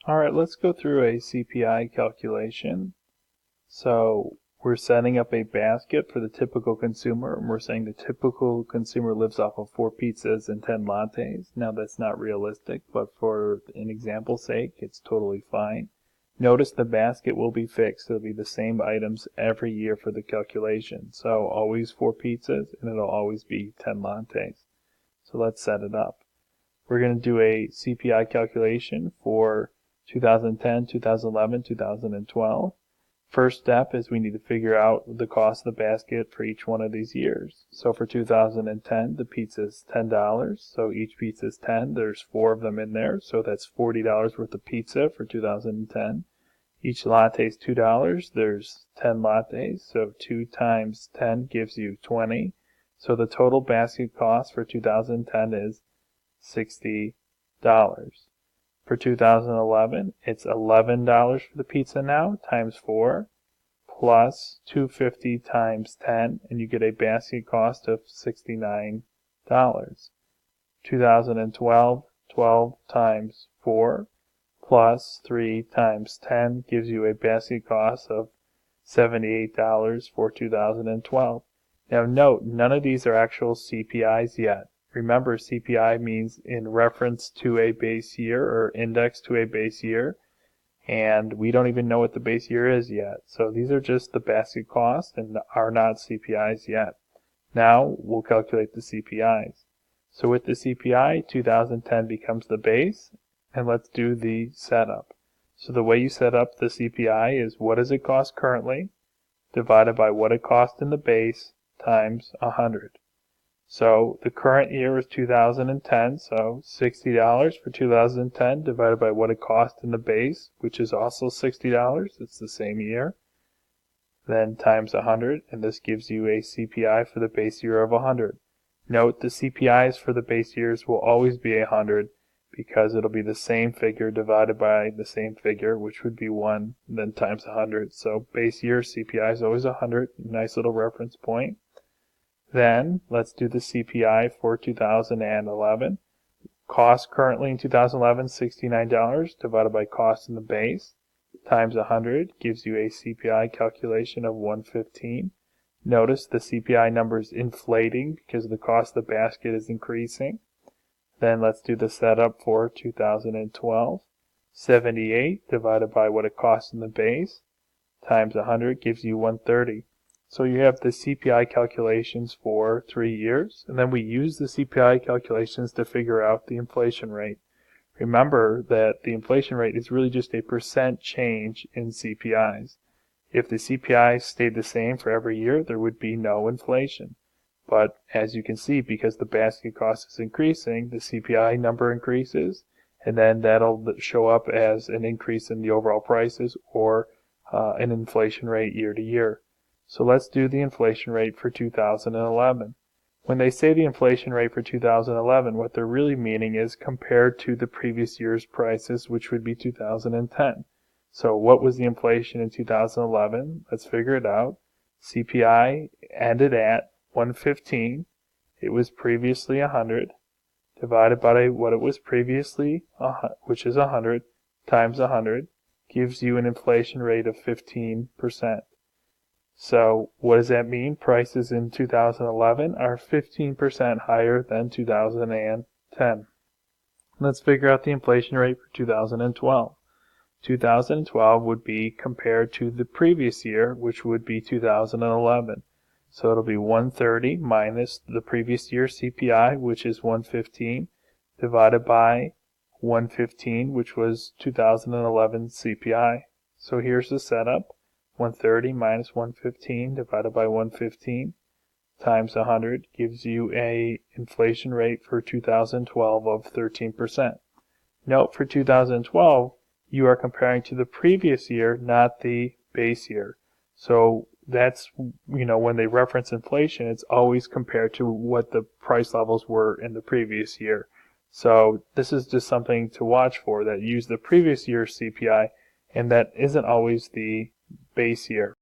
Alright, let's go through a CPI calculation. So we're setting up a basket for the typical consumer, and we're saying the typical consumer lives off of 4 pizzas and 10 lattes. Now that's not realistic, but for an example's sake, it's totally fine. Notice the basket will be fixed. It'll be the same items every year for the calculation. So always 4 pizzas, and it'll always be 10 lattes. So let's set it up. We're going to do a CPI calculation for 2010, 2011, 2012. First step is we need to figure out the cost of the basket for each one of these years. So for 2010, the pizza is $10. So each pizza is 10. There's 4 of them in there. So that's $40 worth of pizza for 2010. Each latte is $2. There's 10 lattes. So 2 times 10 gives you 20. So the total basket cost for 2010 is $60. For 2011, it's $11 for the pizza now, times 4, plus $2.50 times 10, and you get a basket cost of $69. 2012, 12 times 4, plus 3 times 10 gives you a basket cost of $78 for 2012. Now note, none of these are actual CPIs yet. Remember, CPI means in reference to a base year or index to a base year, and we don't even know what the base year is yet. So these are just the basket costs and are not CPIs yet. Now we'll calculate the CPIs. So with the CPI, 2010 becomes the base, and let's do the setup. So the way you set up the CPI is what does it cost currently divided by what it cost in the base times 100. So the current year is 2010, so $60 for 2010 divided by what it cost in the base, which is also $60. It's the same year. Then times 100, and this gives you a CPI for the base year of 100. Note the CPIs for the base years will always be 100 because it'll be the same figure divided by the same figure, which would be 1, then times 100. So base year CPI is always 100. Nice little reference point. Then let's do the CPI for 2011. Cost currently in 2011, $69 divided by cost in the base times 100 gives you a CPI calculation of 115. Notice the CPI number is inflating because the cost of the basket is increasing. Then let's do the setup for 2012. 78 divided by what it costs in the base times 100 gives you 130. So you have the CPI calculations for 3 years, and then we use the CPI calculations to figure out the inflation rate. Remember that the inflation rate is really just a percent change in CPIs. If the CPI stayed the same for every year, there would be no inflation. But as you can see, because the basket cost is increasing, the CPI number increases, and then that'll show up as an increase in the overall prices or an inflation rate year to year. So let's do the inflation rate for 2011. When they say the inflation rate for 2011, what they're really meaning is compared to the previous year's prices, which would be 2010. So what was the inflation in 2011? Let's figure it out. CPI ended at 115. It was previously 100, divided by what it was previously, which is 100, times 100, gives you an inflation rate of 15%. So what does that mean? Prices in 2011 are 15% higher than 2010. Let's figure out the inflation rate for 2012. 2012 would be compared to the previous year, which would be 2011. So it'll be 130 minus the previous year CPI, which is 115, divided by 115, which was 2011 CPI. So here's the setup. 130 minus 115 divided by 115 times 100 gives you a inflation rate for 2012 of 13%. Note for 2012, you are comparing to the previous year, not the base year. So that's, when they reference inflation, it's always compared to what the price levels were in the previous year. So this is just something to watch for, that use the previous year's CPI, and that isn't always the base year.